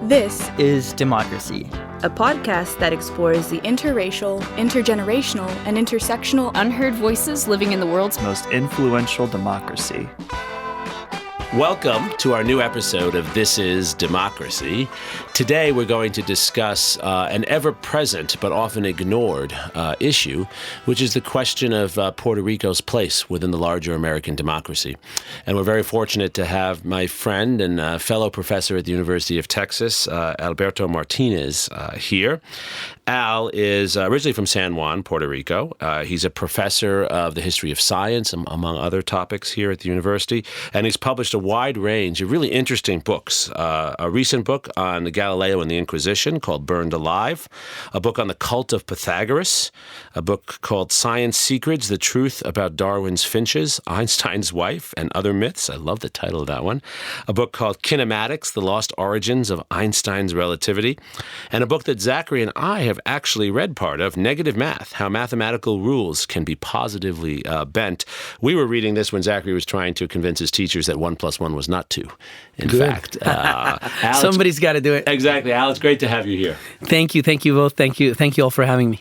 This is Democracy, a podcast that explores the interracial, intergenerational, and intersectional unheard voices living in the world's most influential democracy. Welcome to our new episode of This is Democracy. Today we're going to discuss an ever-present but often ignored issue, which is the question of Puerto Rico's place within the larger American democracy. And we're very fortunate to have my friend and fellow professor at the University of Texas, Alberto Martinez, here. Al is originally from San Juan, Puerto Rico. He's a professor of the history of science, among other topics here at the university, and he's published a wide range of really interesting books. A recent book on Galileo and the Inquisition called Burned Alive, a book on the cult of Pythagoras, a book called Science Secrets, The Truth About Darwin's Finches, Einstein's Wife, and Other Myths. I love the title of that one. A book called Kinematics, The Lost Origins of Einstein's Relativity, and a book that Zachary and I have actually read part of, Negative Math, How Mathematical Rules Can Be Positively Bent. We were reading this when Zachary was trying to convince his teachers that 1 + 1 was not 2. In fact, Alex, somebody's got to do it. Exactly. Al, it's great to have you here. Thank you both. Thank you all for having me.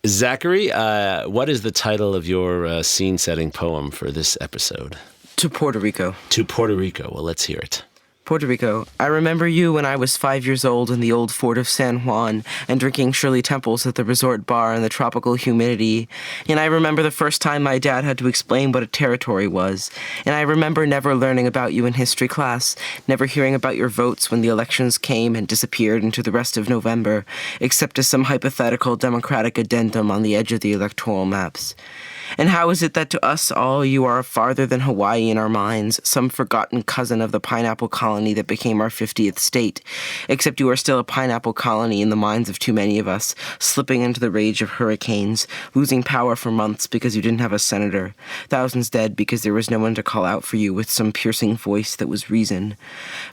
Zachary, what is the title of your scene-setting poem for this episode? To Puerto Rico. To Puerto Rico. Well, let's hear it. Puerto Rico, I remember you when I was 5 years old in the old fort of San Juan and drinking Shirley Temples at the resort bar in the tropical humidity. And I remember the first time my dad had to explain what a territory was. And I remember never learning about you in history class, never hearing about your votes when the elections came and disappeared into the rest of November, except as some hypothetical democratic addendum on the edge of the electoral maps. And how is it that to us all you are farther than Hawaii in our minds, some forgotten cousin of the pineapple colony that became our 50th state, except you are still a pineapple colony in the minds of too many of us, slipping into the rage of hurricanes, losing power for months because you didn't have a senator, thousands dead because there was no one to call out for you with some piercing voice that was reason.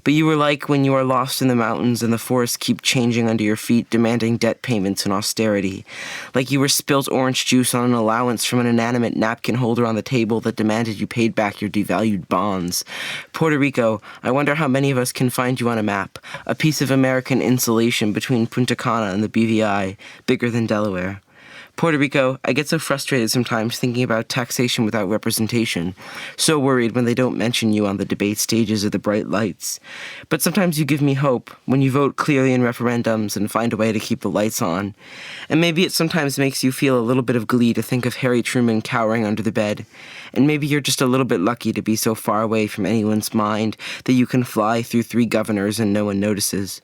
But you were like when you are lost in the mountains and the forests keep changing under your feet, demanding debt payments and austerity, like you were spilt orange juice on an allowance from an inanimate napkin holder on the table that demanded you paid back your devalued bonds. Puerto Rico, I wonder how many of us can find you on a map, a piece of American insulation between Punta Cana and the BVI, bigger than Delaware. Puerto Rico, I get so frustrated sometimes thinking about taxation without representation, so worried when they don't mention you on the debate stages of the bright lights. But sometimes you give me hope when you vote clearly in referendums and find a way to keep the lights on. And maybe it sometimes makes you feel a little bit of glee to think of Harry Truman cowering under the bed. And maybe you're just a little bit lucky to be so far away from anyone's mind that you can fly through 3 governors and no one notices.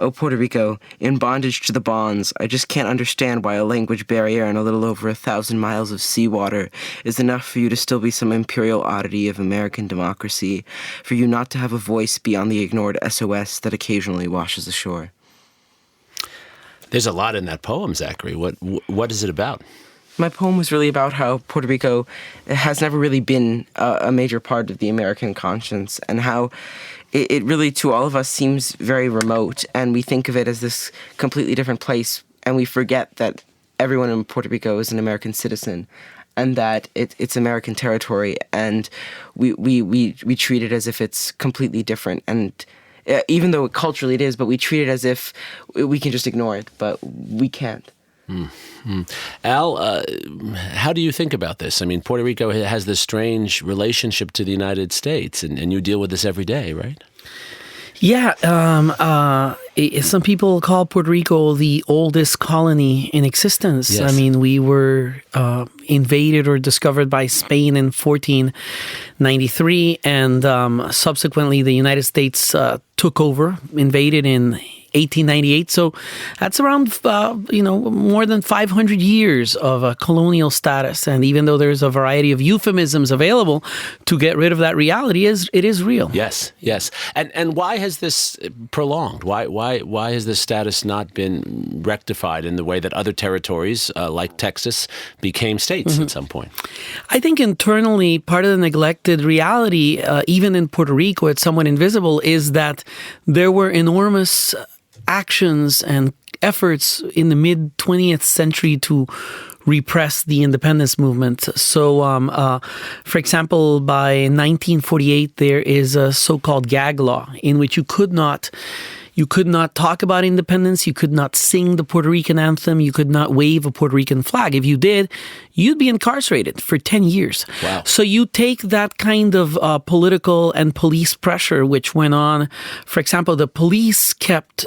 Oh, Puerto Rico, in bondage to the bonds, I just can't understand why a language barrier and a little over 1,000 miles of seawater is enough for you to still be some imperial oddity of American democracy, for you not to have a voice beyond the ignored SOS that occasionally washes ashore. There's a lot in that poem, Zachary. What is it about? My poem was really about how Puerto Rico has never really been a major part of the American conscience, and how it really, to all of us, seems very remote, and we think of it as this completely different place, and we forget that everyone in Puerto Rico is an American citizen, and that it's American territory, and we treat it as if it's completely different, and even though culturally it is, but we treat it as if we can just ignore it, but we can't. Mm-hmm. Al, how do you think about this? I mean, Puerto Rico has this strange relationship to the United States, and you deal with this every day, right? Yeah, some people call Puerto Rico the oldest colony in existence. Yes. I mean, we were invaded or discovered by Spain in 1493, and subsequently the United States took over, invaded in 1898. So that's around, more than 500 years of colonial status. And even though there's a variety of euphemisms available to get rid of that reality, it is real. Yes. And why has this prolonged? Why has this status not been rectified in the way that other territories, like Texas, became states at some point? I think internally, part of the neglected reality, even in Puerto Rico, it's somewhat invisible, is that there were enormous actions and efforts in the mid-20th century to repress the independence movement. So, for example, by 1948, there is a so-called gag law in which you could not You could not talk about independence. You could not sing the Puerto Rican anthem. You could not wave a Puerto Rican flag. If you did, you'd be incarcerated for 10 years. Wow. So you take that kind of political and police pressure, which went on. For example, the police kept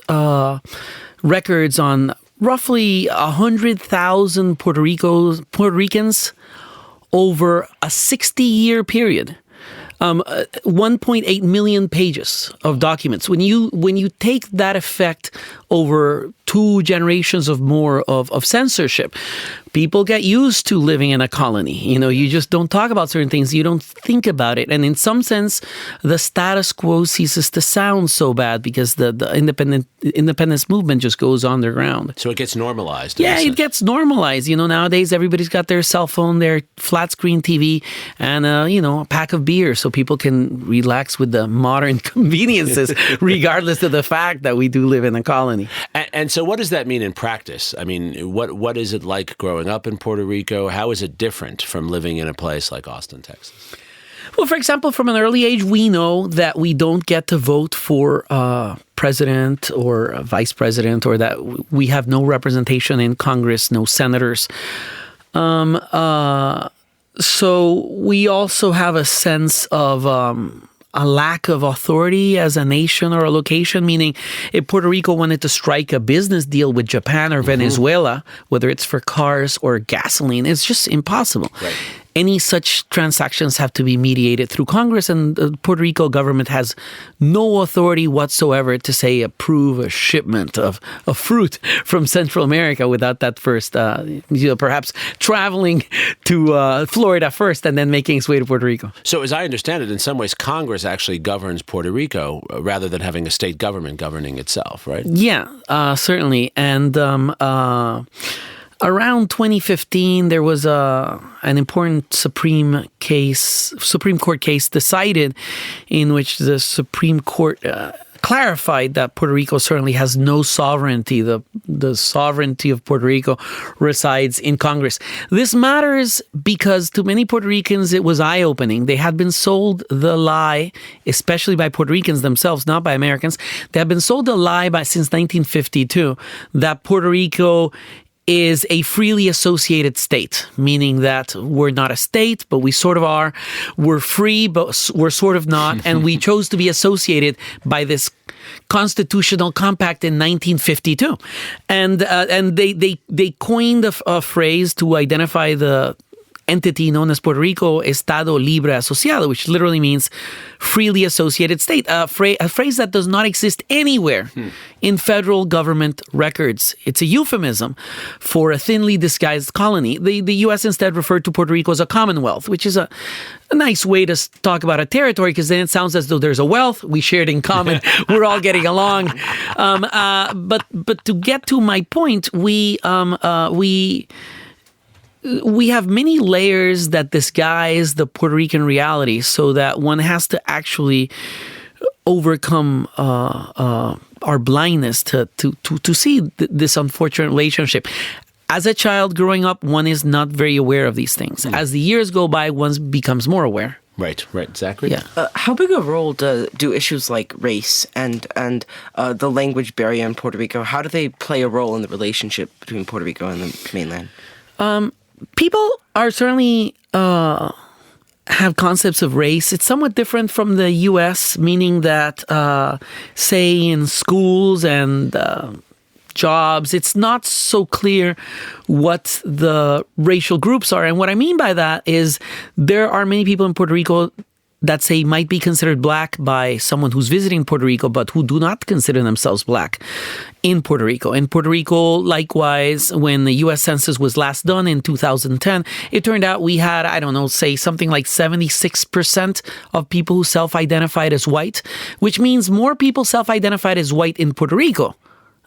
records on roughly 100,000 Puerto Ricans over a 60-year period. 1.8 million pages of documents. When you take that effect over 2 generations of more of censorship, people get used to living in a colony. You just don't talk about certain things. You don't think about it. And in some sense, the status quo ceases to sound so bad because the independence movement just goes underground. So it gets normalized. Yeah, it gets normalized. Nowadays everybody's got their cell phone, their flat screen TV, and a pack of beer, so people can relax with the modern conveniences, regardless of the fact that we do live in a colony. And so what does that mean in practice? I mean, what is it like growing up in Puerto Rico? How is it different from living in a place like Austin, Texas? Well, for example, from an early age, we know that we don't get to vote for president or vice president, or that we have no representation in Congress, no senators. So we also have a sense of a lack of authority as a nation or a location, meaning if Puerto Rico wanted to strike a business deal with Japan or Venezuela, whether it's for cars or gasoline, it's just impossible. Right. Any such transactions have to be mediated through Congress, and the Puerto Rico government has no authority whatsoever to, say, approve a shipment of fruit from Central America without that first, perhaps traveling to Florida first and then making its way to Puerto Rico. So as I understand it, in some ways, Congress actually governs Puerto Rico rather than having a state government governing itself, right? Yeah, certainly. And around 2015, there was an important Supreme Court case decided in which the Supreme Court clarified that Puerto Rico certainly has no sovereignty. The sovereignty of Puerto Rico resides in Congress. This matters because to many Puerto Ricans, it was eye-opening. They had been sold the lie, especially by Puerto Ricans themselves, not by Americans. They had been sold the lie since 1952 that Puerto Rico is a freely associated state, meaning that we're not a state, but we sort of are. We're free, but we're sort of not. And we chose to be associated by this constitutional compact in 1952. And they coined a phrase to identify the entity known as Puerto Rico, Estado Libre Asociado, which literally means freely associated state, a phrase that does not exist anywhere in federal government records. It's a euphemism for a thinly disguised colony. The U.S. instead referred to Puerto Rico as a commonwealth, which is a nice way to talk about a territory, because then it sounds as though there's a wealth we shared in common. We're all getting along. But to get to my point, we have many layers that disguise the Puerto Rican reality, so that one has to actually overcome our blindness to see this unfortunate relationship. As a child growing up, one is not very aware of these things. As the years go by, one becomes more aware. Right. Zachary? Yeah. How big a role do issues like race and the language barrier in Puerto Rico, how do they play a role in the relationship between Puerto Rico and the mainland? People are certainly have concepts of race. It's somewhat different from the U.S., meaning that, say, in schools and jobs, it's not so clear what the racial groups are. And what I mean by that is there are many people in Puerto Rico that say might be considered black by someone who's visiting Puerto Rico, but who do not consider themselves black in Puerto Rico. In Puerto Rico, likewise, when the U.S. Census was last done in 2010, it turned out we had, say something like 76% of people who self-identified as white, which means more people self-identified as white in Puerto Rico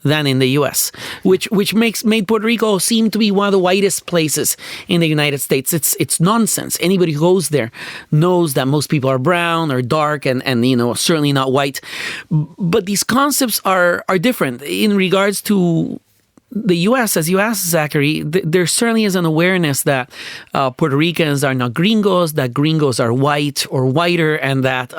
than in the U.S., which made Puerto Rico seem to be one of the whitest places in the United States. It's nonsense. Anybody who goes there knows that most people are brown or dark and certainly not white. But these concepts are different in regards to the U.S., as you asked, Zachary, there certainly is an awareness that Puerto Ricans are not gringos, that gringos are white or whiter, and that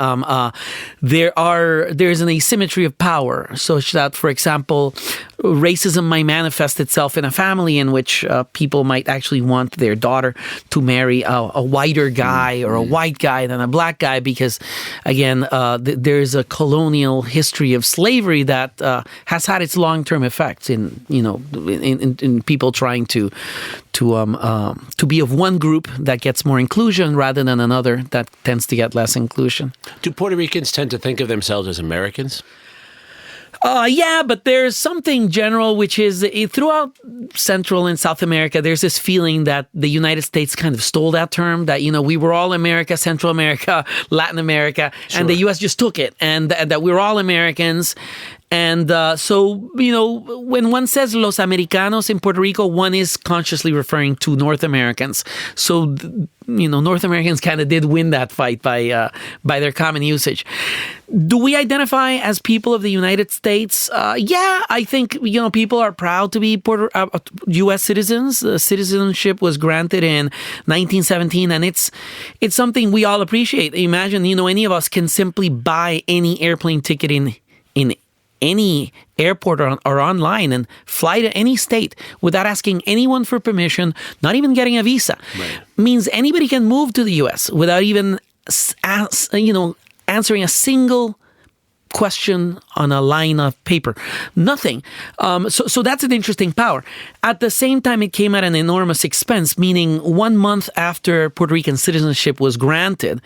there's an asymmetry of power, such that, for example, racism might manifest itself in a family in which people might actually want their daughter to marry a whiter guy or a white guy than a black guy, because, again, there's a colonial history of slavery that has had its long-term effects in people trying to be of one group that gets more inclusion rather than another that tends to get less inclusion. Do Puerto Ricans tend to think of themselves as Americans? Yeah, but there's something general, which is throughout Central and South America, there's this feeling that the United States kind of stole that term, that, we were all America, Central America, Latin America, and the U.S. just took it, and that we're all Americans. And so, when one says Los Americanos in Puerto Rico, one is consciously referring to North Americans. So, North Americans kind of did win that fight by their common usage. Do we identify as people of the United States? Yeah, I think, people are proud to be U.S. citizens. Citizenship was granted in 1917, and it's something we all appreciate. Imagine, any of us can simply buy any airplane ticket in any airport or online and fly to any state without asking anyone for permission, not even getting a visa. Right. Means anybody can move to the U.S. without even answering a single question on a line of paper. Nothing. So that's an interesting power. At the same time, it came at an enormous expense, meaning 1 month after Puerto Rican citizenship was granted,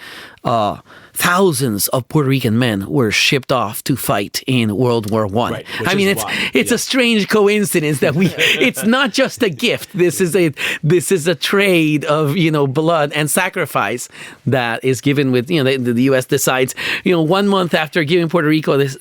thousands of Puerto Rican men were shipped off to fight in World War I. Right, it's a strange coincidence that it's not just a gift. This is a trade of, blood and sacrifice that is given with, the U.S. decides, 1 month after giving Puerto Rico this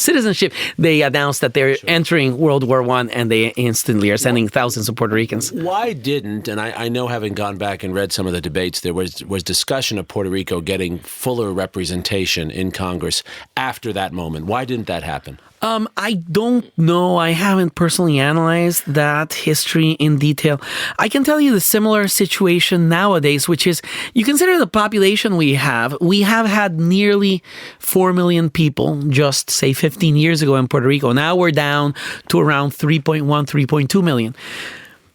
citizenship, they announced that they're entering World War I, and they instantly are sending thousands of Puerto Ricans. Why didn't, and I know, having gone back and read some of the debates, there was discussion of Puerto Rico getting fuller representation in Congress after that moment. Why didn't that happen? I don't know. I haven't personally analyzed that history in detail. I can tell you the similar situation nowadays, which is, you consider the population we have. We have had nearly 4 million people just, say, 15 years ago in Puerto Rico. Now we're down to around 3.1, 3.2 million.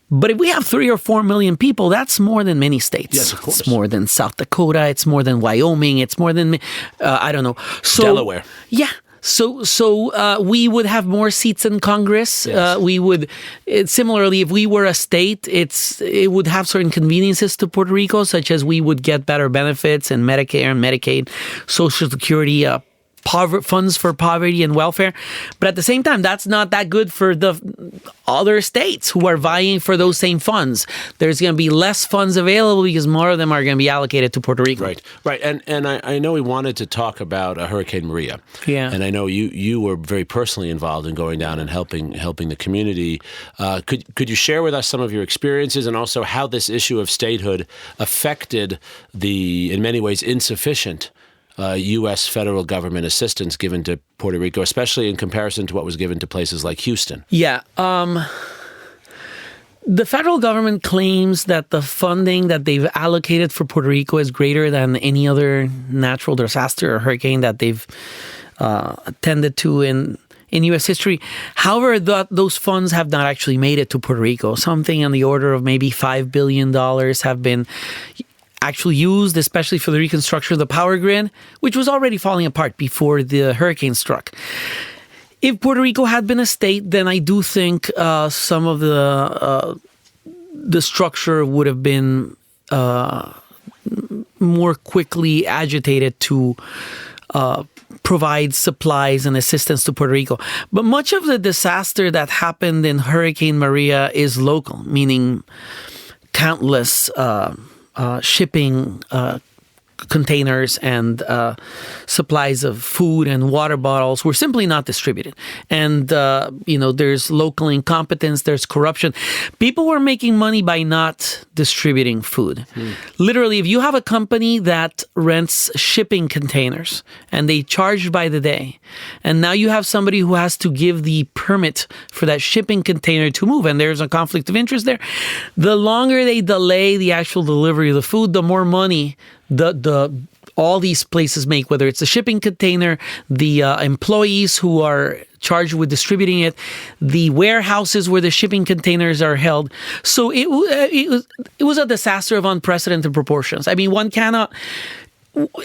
But if we have 3 or 4 million people, that's more than many states. Yes, of course. It's more than South Dakota. It's more than Wyoming. It's more than, I don't know. So, Delaware. Yeah. So we would have more seats in Congress. Yes. We would, similarly, if we were a state, it would have certain conveniences to Puerto Rico, such as we would get better benefits and Medicare and Medicaid, Social Security, funds for poverty and welfare. But at the same time, that's not that good for the other states who are vying for those same funds. There's going to be less funds available because more of them are going to be allocated to Puerto Rico. Right. And I know we wanted to talk about Hurricane Maria. Yeah. And I know you were very personally involved in going down and helping the community. Could you share with us some of your experiences, and also how this issue of statehood affected the, in many ways, insufficient U.S. federal government assistance given to Puerto Rico, especially in comparison to what was given to places like Houston? Yeah. The federal government claims that the funding that they've allocated for Puerto Rico is greater than any other natural disaster or hurricane that they've attended to in U.S. history. However, those funds have not actually made it to Puerto Rico. Something on the order of maybe $5 billion have been actually used, especially for the reconstruction of the power grid, which was already falling apart before the hurricane struck. If Puerto Rico had been a state, then I do think some of the structure would have been more quickly agitated to provide supplies and assistance to Puerto Rico. But much of the disaster that happened in Hurricane Maria is local, meaning countless shipping containers and supplies of food and water bottles were simply not distributed. And, there's local incompetence, there's corruption. People were making money by not distributing food. Literally, if you have a company that rents shipping containers and they charge by the day, and now you have somebody who has to give the permit for that shipping container to move, and there's a conflict of interest there, the longer they delay the actual delivery of the food, the more money all these places make, whether it's a shipping container, the employees who are charged with distributing it, the warehouses where the shipping containers are held. So it was a disaster of unprecedented proportions. I mean, one cannot...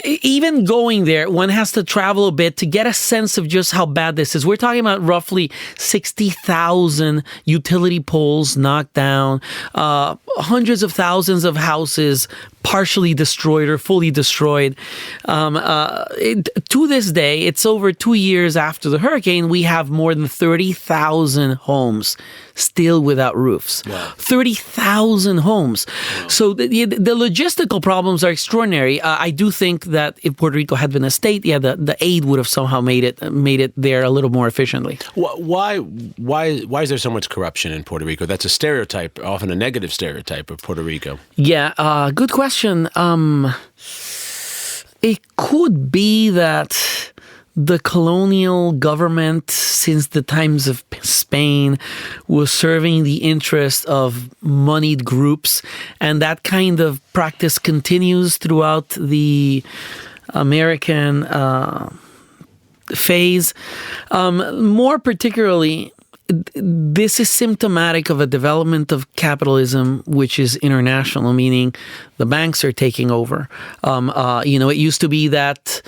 Even going there, one has to travel a bit to get a sense of just how bad this is. We're talking about roughly 60,000 utility poles knocked down, hundreds of thousands of houses partially destroyed or fully destroyed. To this day, it's over 2 years after the hurricane, we have more than 30,000 homes still without roofs. Wow. 30,000 homes. Wow. So the logistical problems are extraordinary. I do think that if Puerto Rico had been a state, the aid would have somehow made it there a little more efficiently. Why is there so much corruption in Puerto Rico? That's a stereotype, often a negative stereotype of Puerto Rico. Yeah, good question. It could be that the colonial government, since the times of Spain, was serving the interest of moneyed groups, and that kind of practice continues throughout the American phase. More particularly, this is symptomatic of a development of capitalism, which is international, meaning the banks are taking over. It used to be that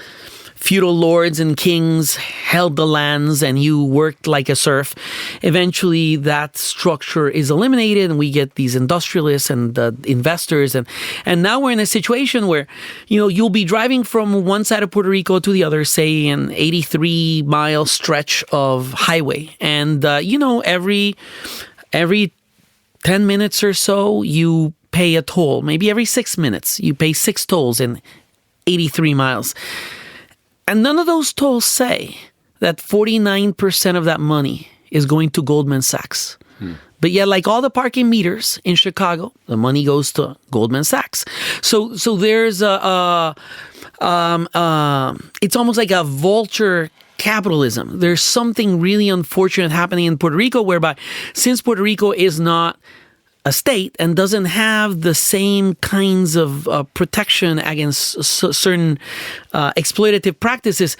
feudal lords and kings held the lands and you worked like a serf. Eventually, that structure is eliminated and we get these industrialists and investors. And now we're in a situation where, you'll be driving from one side of Puerto Rico to the other, say an 83-mile stretch of highway. And, every 10 minutes or so, you pay a toll. Maybe every 6 minutes, you pay 6 tolls in 83 miles. And none of those tolls say that 49% of that money is going to Goldman Sachs. But yet, like all the parking meters in Chicago, the money goes to Goldman Sachs. So there's it's almost like a vulture capitalism. There's something really unfortunate happening in Puerto Rico, whereby since Puerto Rico is not a state and doesn't have the same kinds of protection against certain exploitative practices,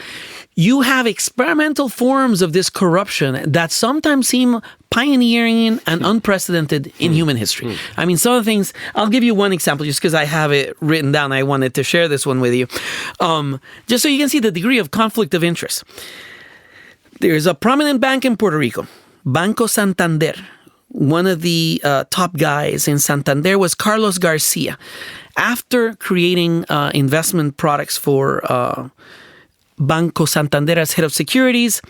you have experimental forms of this corruption that sometimes seem pioneering and unprecedented in human history. I mean, some of the things, I'll give you one example just because I have it written down. I wanted to share this one with you. Just so you can see the degree of conflict of interest. There's a prominent bank in Puerto Rico, Banco Santander. One of the top guys in Santander was Carlos Garcia. After creating investment products for Banco Santander as head of securities,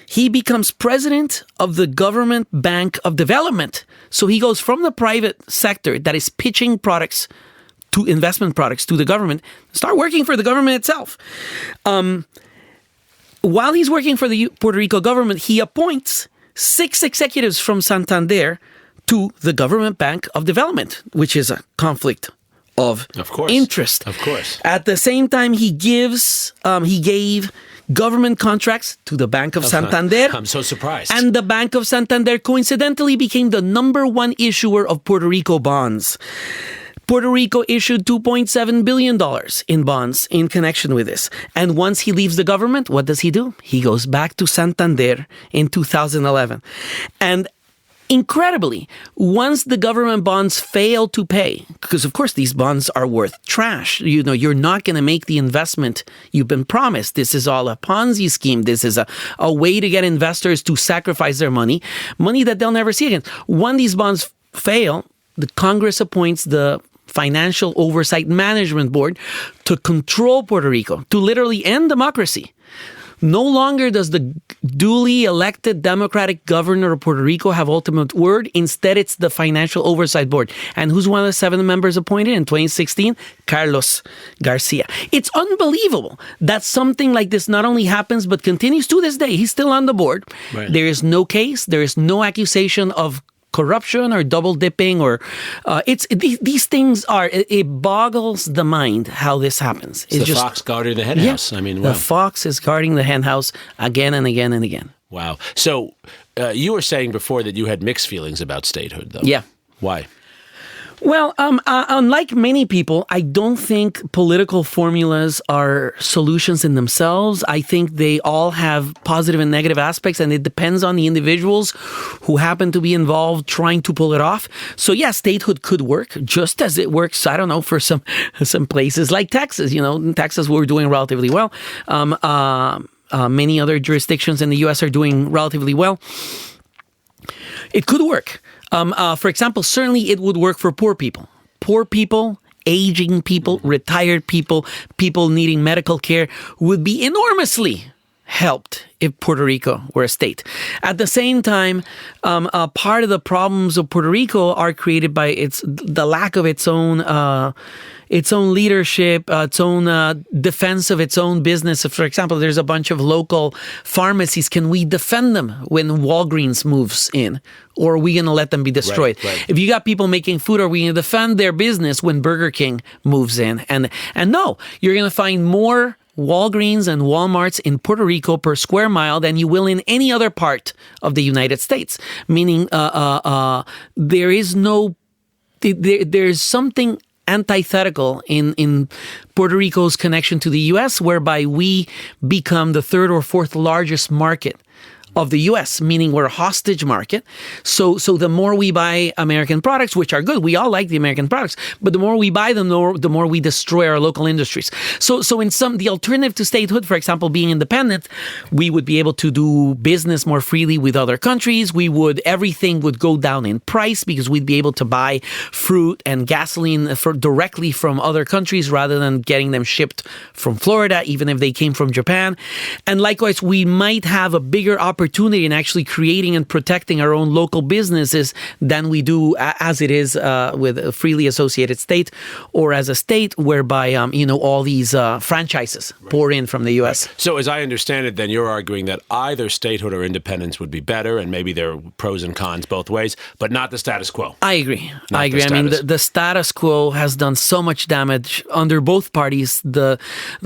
he becomes president of the Government Bank of Development. So he goes from the private sector that is pitching products to investment products to the government, start working for the government itself. While he's working for the Puerto Rico government, he appoints 6 executives from Santander to the Government Bank of Development, which is a conflict of interest. Of course. At the same time, he gave government contracts to the Bank of Santander. I'm so surprised. And the Bank of Santander coincidentally became the #1 issuer of Puerto Rico bonds. Puerto Rico issued $2.7 billion in bonds in connection with this. And once he leaves the government, what does he do? He goes back to Santander in 2011. And incredibly, once the government bonds fail to pay, because of course these bonds are worth trash, you're not going to make the investment you've been promised. This is all a Ponzi scheme. This is a way to get investors to sacrifice their money that they'll never see again. When these bonds fail, the Congress appoints the Financial Oversight Management Board to control Puerto Rico, to literally end democracy. No longer does the duly elected Democratic governor of Puerto Rico have ultimate word. Instead, it's the Financial Oversight Board. And who's one of the 7 members appointed in 2016? Carlos Garcia. It's unbelievable that something like this not only happens, but continues to this day. He's still on the board. Right. There is no case. There is no accusation of corruption or double dipping, or these things are. It boggles the mind how this happens. It's the fox guarding the hen house. I mean, wow. The fox is guarding the hen house again and again and again. Wow. So you were saying before that you had mixed feelings about statehood, though. Yeah. Why? Well, unlike many people, I don't think political formulas are solutions in themselves. I think they all have positive and negative aspects, and it depends on the individuals who happen to be involved trying to pull it off. So, yeah, statehood could work, just as it works, I don't know, for some places like Texas. You know, in Texas, we're doing relatively well. Many other jurisdictions in the U.S. are doing relatively well. It could work. For example, certainly it would work for poor people. Poor people, aging people, retired people, people needing medical care would be enormously helped if Puerto Rico were a state. At the same time, part of the problems of Puerto Rico are created by the lack of its own leadership, its own defense of its own business. For example, there's a bunch of local pharmacies. Can we defend them when Walgreens moves in? Or are we going to let them be destroyed? Right. If you got people making food, are we going to defend their business when Burger King moves in? And no, you're going to find more Walgreens and Walmarts in Puerto Rico per square mile than you will in any other part of the United States. Meaning there's something antithetical in Puerto Rico's connection to the U.S., whereby we become the 3rd or 4th largest market of the U.S., meaning we're a hostage market. So the more we buy American products, which are good, we all like the American products, but the more we buy them, the more we destroy our local industries. So the alternative to statehood, for example, being independent, we would be able to do business more freely with other countries. Everything would go down in price because we'd be able to buy fruit and gasoline directly from other countries rather than getting them shipped from Florida, even if they came from Japan. And likewise, we might have a bigger opportunity in actually creating and protecting our own local businesses than we do as it is with a freely associated state, or as a state whereby all these franchises pour in from the U.S. Right. So as I understand it, then you're arguing that either statehood or independence would be better, and maybe there are pros and cons both ways, but not the status quo. I agree. I mean, the status quo has done so much damage under both parties. The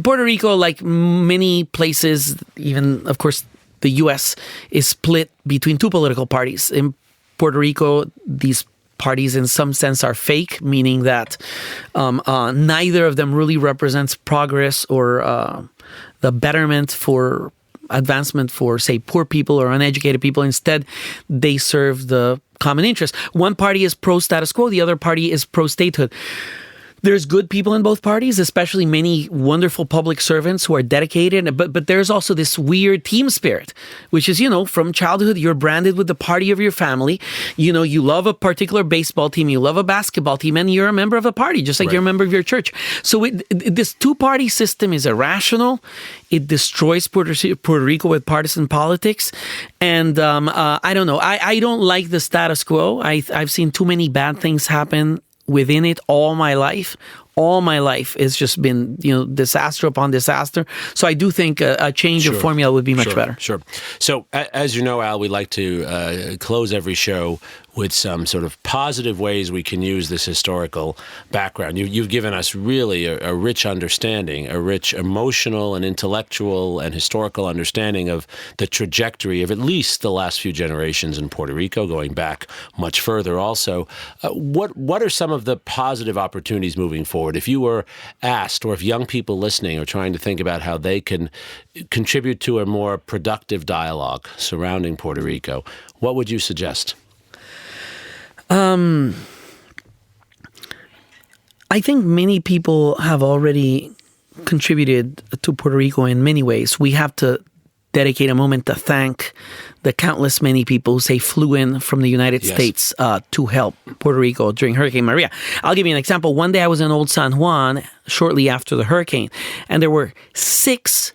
Puerto Rico, like many places, even of course the U.S., is split between 2 political parties. In Puerto Rico, these parties in some sense are fake, meaning that neither of them really represents progress or the betterment for advancement for, say, poor people or uneducated people. Instead, they serve the common interest. One party is pro-status quo, the other party is pro-statehood. There's good people in both parties, especially many wonderful public servants who are dedicated. But there's also this weird team spirit, which is, from childhood, you're branded with the party of your family. You love a particular baseball team, you love a basketball team, and you're a member of a party, just like you're a member of your church. So this 2-party system is irrational. It destroys Puerto Rico with partisan politics. And I don't know. I don't like the status quo. I've seen too many bad things happen within it all my life. All my life has just been, disaster upon disaster. So I do think a change of formula would be much better. Sure. So as you know, Al, we like to close every show with some sort of positive ways we can use this historical background. You've given us really a rich understanding, a rich emotional and intellectual and historical understanding of the trajectory of at least the last few generations in Puerto Rico, going back much further also. What are some of the positive opportunities moving forward? If you were asked, or if young people listening are trying to think about how they can contribute to a more productive dialogue surrounding Puerto Rico, what would you suggest? I think many people have already contributed to Puerto Rico in many ways. We have to dedicate a moment to thank the countless many people who, say, flew in from the United States to help Puerto Rico during Hurricane Maria. I'll give you an example. One day I was in Old San Juan shortly after the hurricane, and there were 6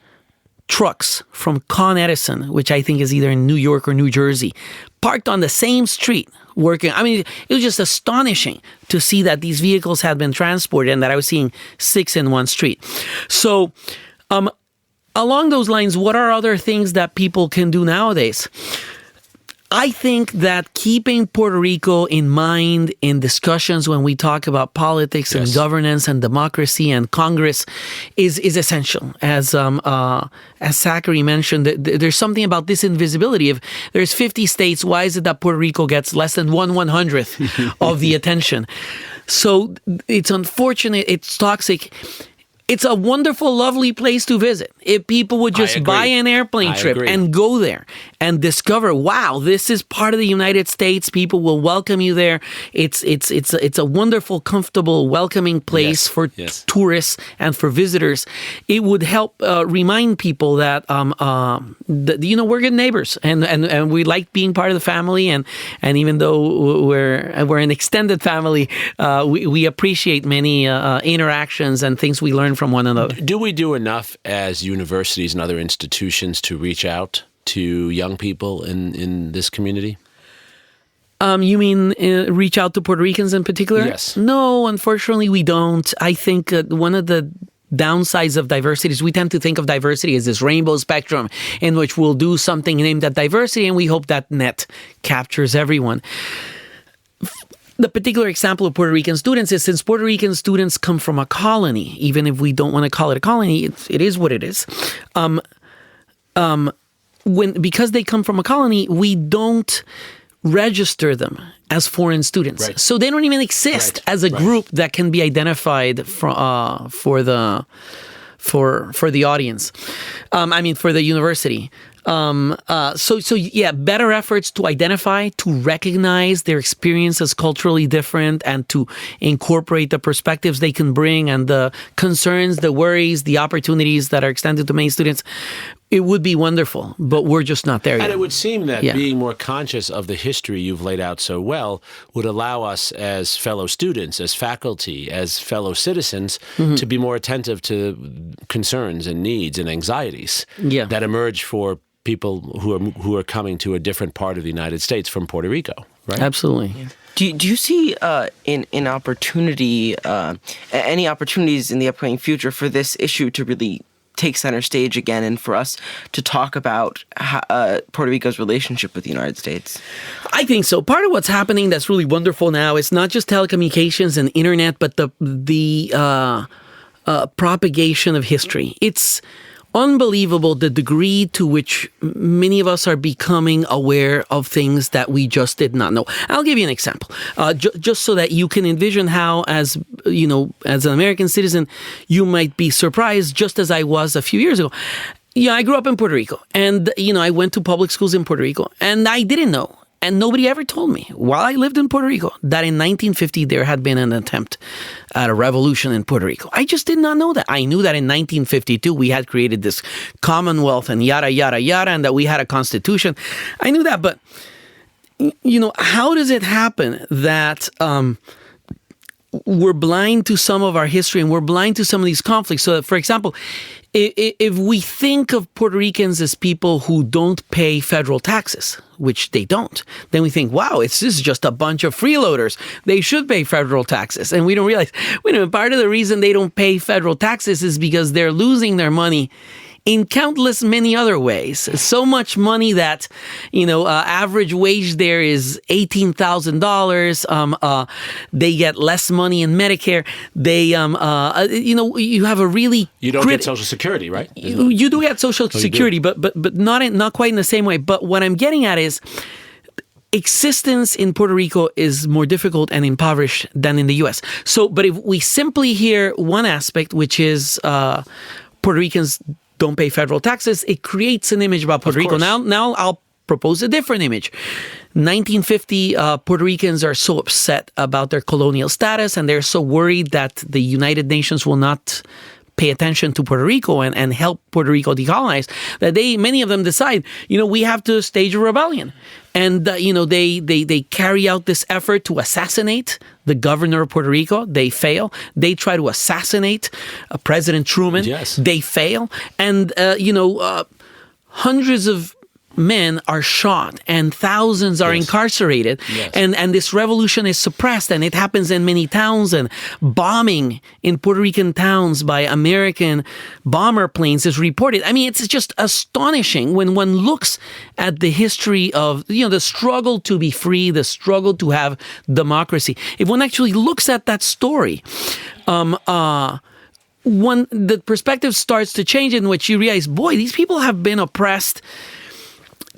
trucks from Con Edison, which I think is either in New York or New Jersey, parked on the same street working. I mean, it was just astonishing to see that these vehicles had been transported and that I was seeing 6 in one street. So along those lines, what are other things that people can do nowadays? I think that keeping Puerto Rico in mind in discussions when we talk about politics and governance and democracy and Congress is essential. As Zachary mentioned, there's something about this invisibility. If there's 50 states, why is it that Puerto Rico gets less than 1/100th of the attention? So it's unfortunate. It's toxic. It's a wonderful, lovely place to visit. If people would just buy an airplane trip and go there and discover, wow, this is part of the United States. People will welcome you there. It's a wonderful, comfortable, welcoming place for tourists and for visitors. It would help remind people that we're good neighbors and we like being part of the family. And even though we're an extended family, we appreciate many interactions and things we learn from one another. Do we do enough as universities and other institutions to reach out to young people in this community? You mean reach out to Puerto Ricans in particular? Yes. No, unfortunately we don't. I think one of the downsides of diversity is we tend to think of diversity as this rainbow spectrum in which we'll do something aimed at diversity and we hope that net captures everyone. The particular example of Puerto Rican students is since Puerto Rican students come from a colony, even if we don't want to call it a colony, it is what it is. Because they come from a colony, we don't register them as foreign students. Right. So they don't even exist as a group that can be identified for the audience. For the university. Better efforts to identify, to recognize their experience as culturally different and to incorporate the perspectives they can bring and the concerns, the worries, the opportunities that are extended to many students. It would be wonderful, but we're just not there yet. And it would seem that being more conscious of the history you've laid out so well would allow us as fellow students, as faculty, as fellow citizens to be more attentive to concerns and needs and anxieties that emerge for people who are coming to a different part of the United States from Puerto Rico, right? Absolutely. Yeah. Do you see in opportunity any opportunities in the upcoming future for this issue to really take center stage again and for us to talk about Puerto Rico's relationship with the United States? I think so. Part of what's happening that's really wonderful now is not just telecommunications and internet, but the propagation of history. It's unbelievable the degree to which many of us are becoming aware of things that we just did not know. I'll give you an example, just so that you can envision how, as an American citizen, you might be surprised, just as I was a few years ago. I grew up in Puerto Rico, and I went to public schools in Puerto Rico, and I didn't know. And nobody ever told me, while I lived in Puerto Rico, that in 1950 there had been an attempt at a revolution in Puerto Rico. I just did not know that. I knew that in 1952 we had created this Commonwealth and yada, yada, yada, and that we had a constitution. I knew that, but, how does it happen that we're blind to some of our history and we're blind to some of these conflicts? So, for example, if we think of Puerto Ricans as people who don't pay federal taxes, which they don't, then we think, wow, this is just a bunch of freeloaders. They should pay federal taxes. And we don't realize, part of the reason they don't pay federal taxes is because they're losing their money in countless many other ways. So much money that, average wage there is $18,000. They get less money in Medicare. They, you have a really... You don't get Social Security, right? You do get Social Security, but not quite in the same way. But what I'm getting at is existence in Puerto Rico is more difficult and impoverished than in the U.S. So, but if we simply hear one aspect, which is Puerto Ricans don't pay federal taxes, it creates an image about Puerto Rico. Now I'll propose a different image. 1950, Puerto Ricans are so upset about their colonial status and they're so worried that the United Nations will not pay attention to Puerto Rico and help Puerto Rico decolonize, that many of them decide, we have to stage a rebellion. And, they carry out this effort to assassinate the governor of Puerto Rico. They fail. They try to assassinate President Truman. Yes. They fail. And, hundreds of men are shot and thousands are incarcerated. Yes. And this revolution is suppressed, and it happens in many towns, and bombing in Puerto Rican towns by American bomber planes is reported. I mean, it's just astonishing when one looks at the history of, the struggle to be free, the struggle to have democracy. If one actually looks at that story, the perspective starts to change, in which you realize, boy, these people have been oppressed.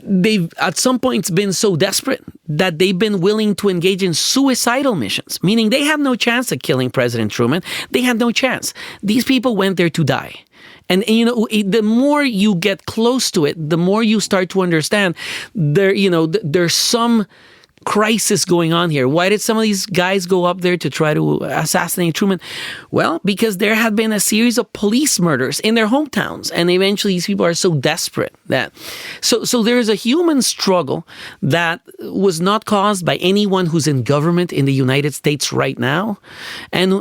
They've at some points been so desperate that they've been willing to engage in suicidal missions, meaning they had no chance of killing President Truman. They had no chance. These people went there to die. And the more you get close to it, the more you start to understand there's some crisis going on here. Why did some of these guys go up there to try to assassinate Truman? Well, because there had been a series of police murders in their hometowns, and eventually these people are so desperate that so there is a human struggle that was not caused by anyone who's in government in the United States right now, and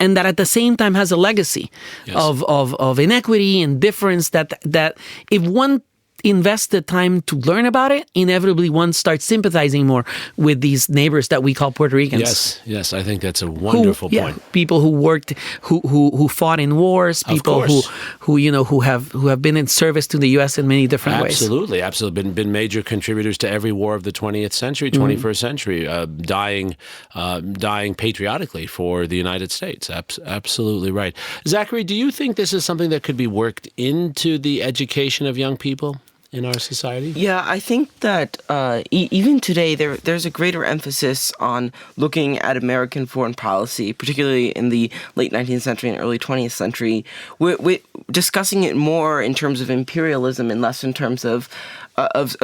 that at the same time has a legacy of inequity and difference that if one invest the time to learn about it, inevitably one starts sympathizing more with these neighbors that we call Puerto Ricans. Yes, I think that's a wonderful point. People who worked, who fought in wars, people who have been in service to the U.S. in many different ways. Absolutely, been major contributors to every war of the 20th century, 21st century, dying patriotically for the United States. Absolutely right. Zachary, do you think this is something that could be worked into the education of young people in our society? Yeah, I think that even today there's a greater emphasis on looking at American foreign policy, particularly in the late 19th century and early 20th century. We're discussing it more in terms of imperialism and less in terms of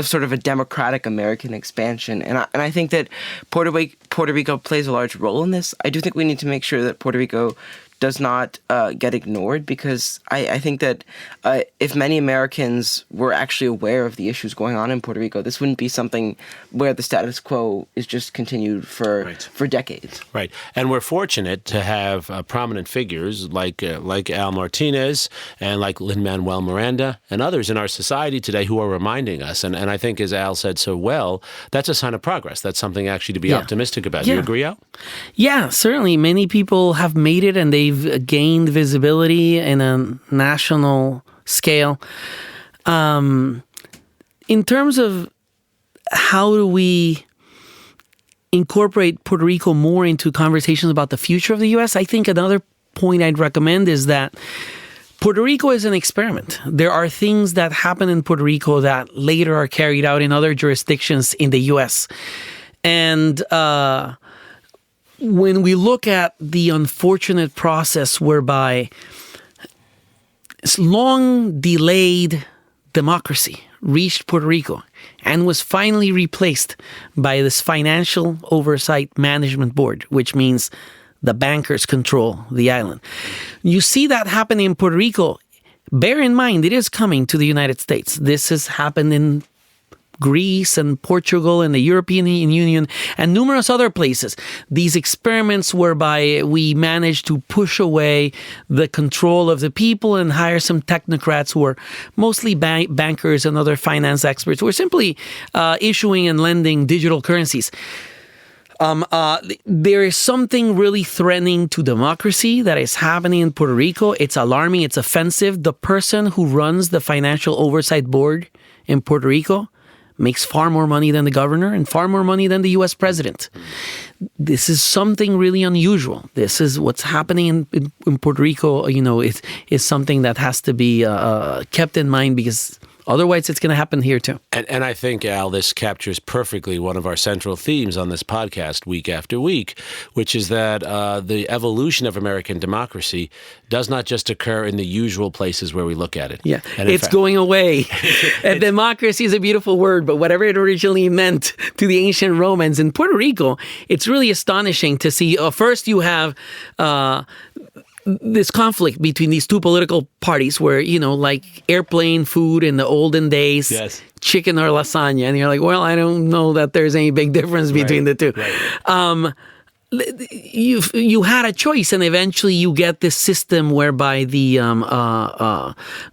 sort of a democratic American expansion. And I think that Puerto Rico plays a large role in this. I do think we need to make sure that Puerto Rico does not get ignored, because I think that if many Americans were actually aware of the issues going on in Puerto Rico, this wouldn't be something where the status quo is just continued for decades. Right. And we're fortunate to have prominent figures like Al Martinez and like Lin-Manuel Miranda and others in our society today who are reminding us. And I think, as Al said so well, that's a sign of progress. That's something actually to be optimistic about. You agree, Al? Yeah, certainly. Many people have made it, and they've gained visibility in a national scale. In terms of how do we incorporate Puerto Rico more into conversations about the future of the U.S., I think another point I'd recommend is that Puerto Rico is an experiment. There are things that happen in Puerto Rico that later are carried out in other jurisdictions in the U.S. And when we look at the unfortunate process whereby long delayed democracy reached Puerto Rico and was finally replaced by this financial oversight management board, which means the bankers control the island. You see that happening in Puerto Rico. Bear in mind, it is coming to the United States. This has happened in Greece and Portugal and the European Union and numerous other places. These experiments whereby we managed to push away the control of the people and hire some technocrats who are mostly bankers and other finance experts who are simply issuing and lending digital currencies. There is something really threatening to democracy that is happening in Puerto Rico. It's alarming. It's offensive. The person who runs the Financial Oversight Board in Puerto Rico makes far more money than the governor and far more money than the U.S. president. This is something really unusual. This is what's happening in Puerto Rico. It is something that has to be kept in mind, because otherwise, it's going to happen here, too. And I think, Al, this captures perfectly one of our central themes on this podcast week after week, which is that the evolution of American democracy does not just occur in the usual places where we look at it. Yeah, it's going away. Democracy is a beautiful word, but whatever it originally meant to the ancient Romans in Puerto Rico, it's really astonishing to see. First, you have this conflict between these two political parties where, like airplane food in the olden days, Yes. chicken or lasagna. And you're like, well, I don't know that there's any big difference between the two. Right. You had a choice, and eventually you get this system whereby the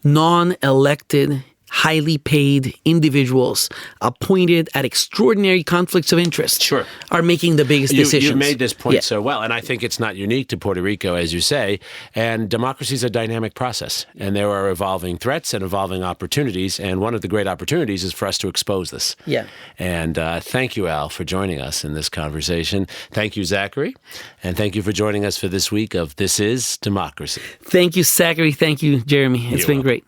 non-elected, highly paid individuals appointed at extraordinary conflicts of interest Sure. are making the biggest decisions. You made this point Yeah. so well, and I think it's not unique to Puerto Rico, as you say. And democracy is a dynamic process, and there are evolving threats and evolving opportunities. And one of the great opportunities is for us to expose this. Yeah. And thank you, Al, for joining us in this conversation. Thank you, Zachary, and thank you for joining us for this week of This Is Democracy. Thank you, Zachary. Thank you, Jeremy. It's been great.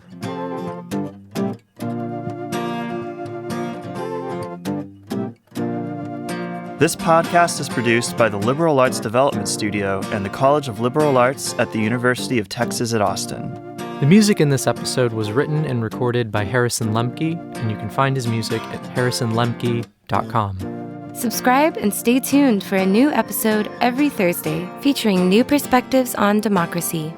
This podcast is produced by the Liberal Arts Development Studio and the College of Liberal Arts at the University of Texas at Austin. The music in this episode was written and recorded by Harrison Lemke, and you can find his music at harrisonlemke.com. Subscribe and stay tuned for a new episode every Thursday featuring new perspectives on democracy.